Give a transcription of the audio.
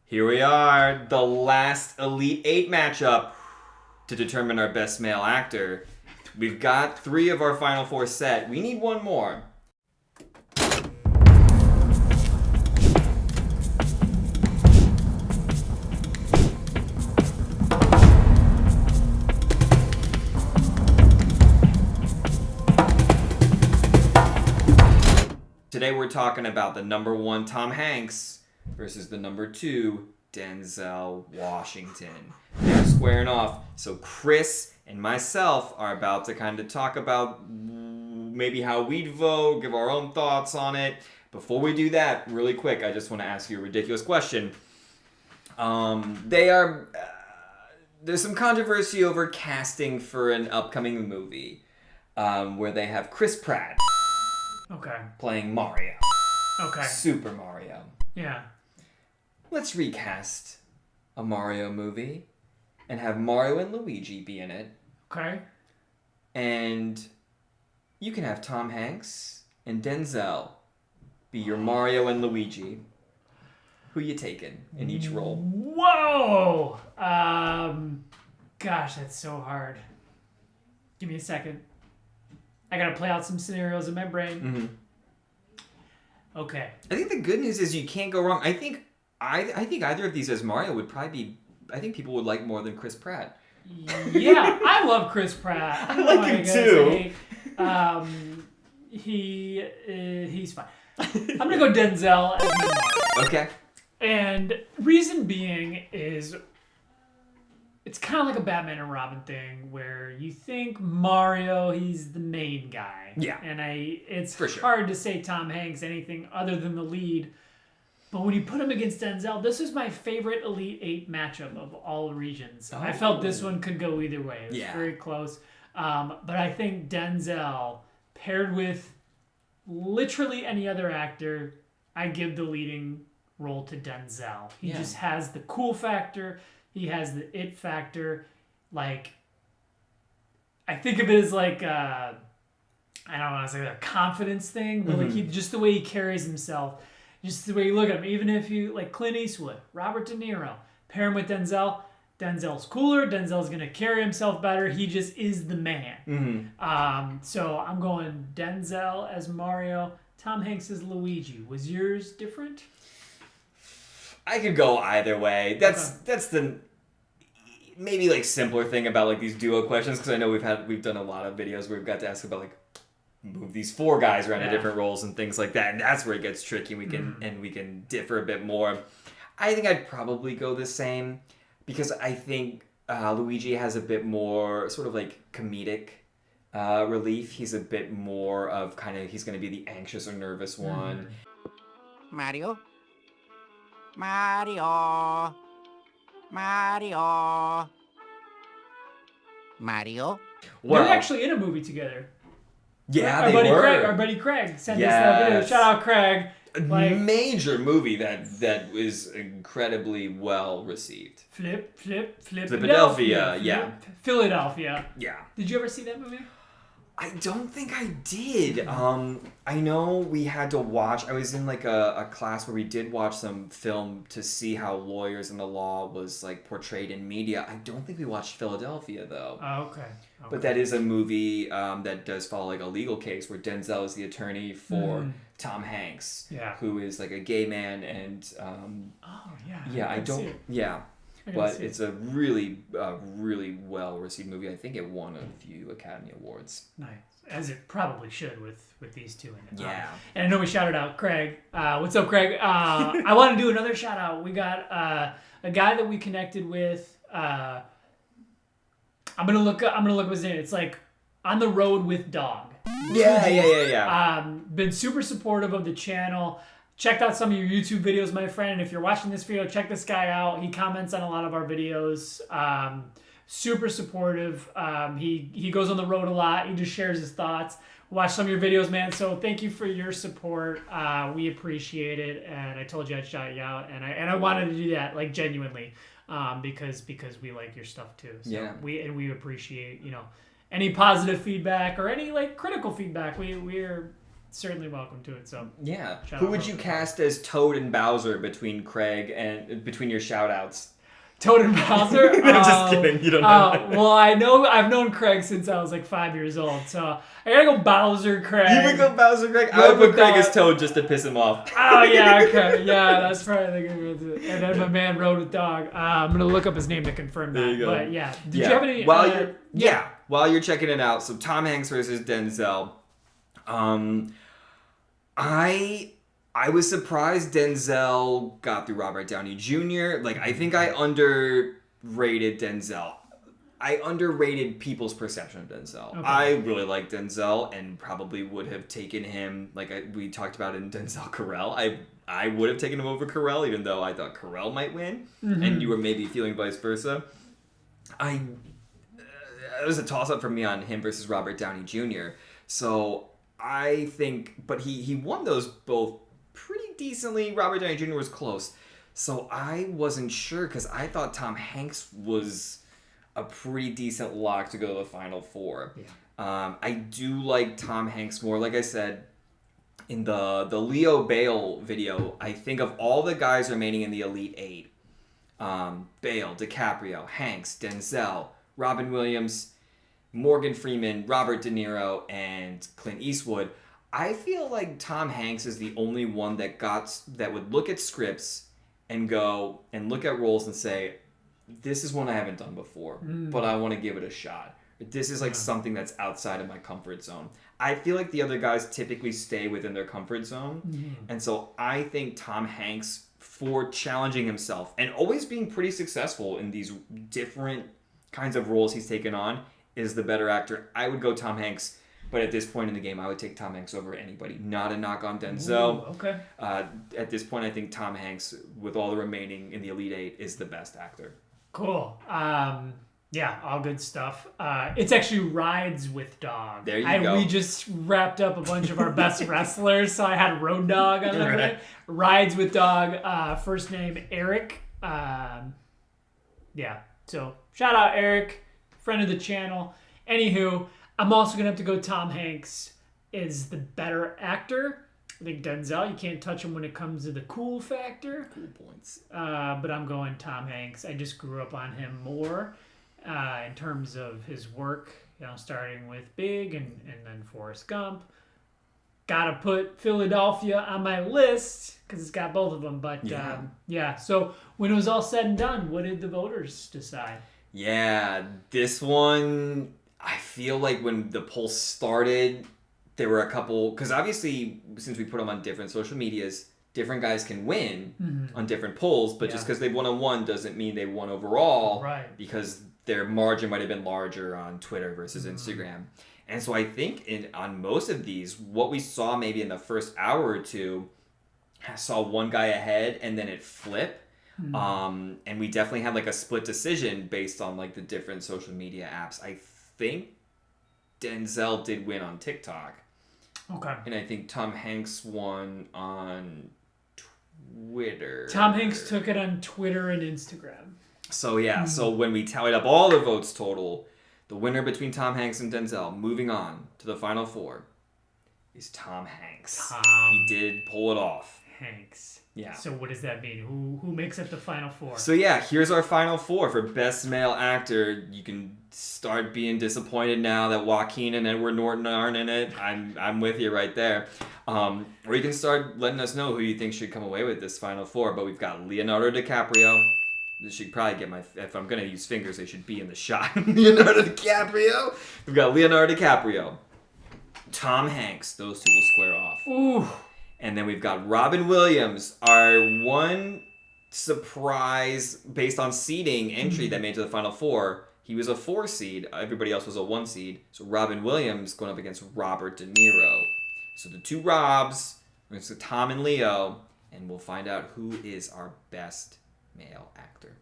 Here we are, the last Elite 8 matchup to determine our best male actor. We've got 3 of our final 4 set. We need 1 more. Today we're talking about the number 1 Tom Hanks versus the number 2 Denzel Washington. They're squaring off. So Chris and myself are about to kind of talk about maybe how we'd vote, give our own thoughts on it. Before we do that, really quick, I just want to ask you a ridiculous question. There's some controversy over casting for an upcoming movie where they have Chris Pratt playing Mario. Okay. Super Mario. Yeah. Let's recast a Mario movie and have Mario and Luigi be in it. Okay. And you can have Tom Hanks and Denzel be your Mario and Luigi. Who you taking in each role? Whoa! Gosh, that's so hard. Give me a second. I gotta play out some scenarios in my brain. Mm-hmm. Okay. I think the good news is you can't go wrong. I think either of these as Mario would probably be. I think people would like more than Chris Pratt. Yeah, I love Chris Pratt. I like him too. He's fine. I'm gonna go Denzel as my Mario. Okay. And reason being is it's kind of like a Batman and Robin thing where you think Mario, he's the main guy. Yeah. And it's For sure. hard to say Tom Hanks anything other than the lead. But when you put him against Denzel, this is my favorite Elite 8 matchup of all regions. Oh. I felt this one could go either way. It was Yeah. very close. But I think Denzel, paired with literally any other actor, I give the leading role to Denzel. He just has the cool factor. He has the it factor. Like, I think of it as like, I don't want to say a confidence thing, but like just the way he carries himself. Just the way you look at him, even if you like Clint Eastwood, Robert De Niro, pair him with Denzel. Denzel's cooler. Denzel's gonna carry himself better. He just is the man. Mm-hmm. So I'm going Denzel as Mario. Tom Hanks as Luigi. Was yours different? I could go either way. That's the maybe like simpler thing about like these duo questions, because I know we've done a lot of videos where we've got to ask about like move these 4 guys around to different roles and things like that, and that's where it gets tricky. We can differ a bit more. I think I'd probably go the same because I think Luigi has a bit more sort of like comedic relief. He's a bit more of kind of he's going to be the anxious or nervous one. Mario. Mario. Mario. Mario. Well, They're actually in a movie together. Yeah, our buddy Craig sent us that video. Shout out Craig. A major movie that is incredibly well received. Philadelphia. Yeah. Philadelphia. Yeah. Did you ever see that movie? I don't think I did. I know we had to watch. I was in like a class where we did watch some film to see how lawyers and the law was like portrayed in media. I don't think we watched Philadelphia though. Oh, okay. But that is a movie that does follow like a legal case where Denzel is the attorney for Tom Hanks, who is like a gay man, and but it's a really well received movie. I think it won a few Academy Awards. Nice, as it probably should with these two in it. Yeah. And I know we shouted out Craig. What's up, Craig? I want to do another shout out. We got a guy that we connected with. I'm gonna look up his name. It's like On the Road with Dog. Yeah. Been super supportive of the channel. Checked out some of your YouTube videos, my friend. And if you're watching this video, check this guy out. He comments on a lot of our videos. Super supportive. He goes on the road a lot. He just shares his thoughts. Watch some of your videos, man. So thank you for your support. We appreciate it. And I told you I'd shout you out. And I wanted to do that, like, genuinely. Because we like your stuff too. So we appreciate, any positive feedback or any like critical feedback. We're certainly welcome to it. So Yeah. shout Who out would you Robert. cast as Toad and Bowser between Craig and between your shout outs? Toad and Bowser? I'm just kidding. You don't know. Well, I've known Craig since I was like 5 years old, so I gotta go Bowser Craig. You would go Bowser Craig? I Go would put with Craig that. as Toad just to piss him off. Oh yeah, okay, yeah, that's probably the good one. And then my man rode with dog. I'm gonna look up his name to confirm that. There you go. But yeah, did you have any? While you're checking it out, so Tom Hanks versus Denzel. I was surprised Denzel got through Robert Downey Jr. Like, I think I underrated Denzel. I underrated people's perception of Denzel. Okay. I really like Denzel and probably would have taken him, like we talked about in Denzel Carell. I would have taken him over Carell, even though I thought Carell might win, and you were maybe feeling vice versa. It was a toss-up for me on him versus Robert Downey Jr. So I think, but he won those both pretty decently. Robert Downey Jr. was close. So I wasn't sure because I thought Tom Hanks was a pretty decent lock to go to the Final Four. Yeah. I do like Tom Hanks more. Like I said, in the Leo Bale video, I think of all the guys remaining in the Elite Eight, Bale, DiCaprio, Hanks, Denzel, Robin Williams, Morgan Freeman, Robert De Niro, and Clint Eastwood, I feel like Tom Hanks is the only one that would look at scripts and go and look at roles and say, this is one I haven't done before, but I want to give it a shot. This is like something that's outside of my comfort zone. I feel like the other guys typically stay within their comfort zone. And so I think Tom Hanks, for challenging himself and always being pretty successful in these different kinds of roles he's taken on, is the better actor. I would go Tom Hanks, but at this point in the game, I would take Tom Hanks over anybody. Not a knock on Denzel. Ooh, okay. At this point, I think Tom Hanks, with all the remaining in the Elite Eight, is the best actor. Cool. Yeah, all good stuff. It's actually Rides with Dog. There you go. We just wrapped up a bunch of our best wrestlers, so I had Road Dog on there. Right. Rides with Dog. First name Eric. Yeah. So shout out Eric, friend of the channel. Anywho, I'm also gonna have to go Tom Hanks is the better actor. I think Denzel, you can't touch him when it comes to the cool factor. Cool points. But I'm going Tom Hanks. I just grew up on him more in terms of his work, starting with Big and then Forrest Gump. Gotta put Philadelphia on my list because it's got both of them. But yeah, so when it was all said and done, what did the voters decide? Yeah, this one, I feel like when the poll started, there were a couple, because obviously, since we put them on different social medias, different guys can win on different polls, but just because they won on one doesn't mean they won overall, Right. because their margin might have been larger on Twitter versus Instagram. And so I think on most of these, what we saw maybe in the first hour or two, I saw one guy ahead and then it flip. And we definitely had like a split decision based on like the different social media apps. I think Denzel did win on TikTok. Okay. And I think Tom Hanks won on Twitter. Tom Hanks took it on Twitter and Instagram. So yeah, so when we tallied up all the votes total, the winner between Tom Hanks and Denzel, moving on to the Final Four, is Tom Hanks. He did pull it off. Hanks. Yeah. So what does that mean? Who makes up the Final Four? So yeah, here's our Final Four for Best Male Actor. You can start being disappointed now that Joaquin and Edward Norton aren't in it. I'm with you right there. Or you can start letting us know who you think should come away with this Final Four. But we've got Leonardo DiCaprio. This should probably get if I'm going to use fingers, they should be in the shot. Leonardo DiCaprio. We've got Leonardo DiCaprio. Tom Hanks. Those two will square off. Ooh. And then we've got Robin Williams, our one surprise based on seeding entry that made it to the Final Four. He was a 4 seed. Everybody else was a 1 seed. So Robin Williams going up against Robert De Niro. So the two Robs, it's Tom and Leo, and we'll find out who is our best male actor.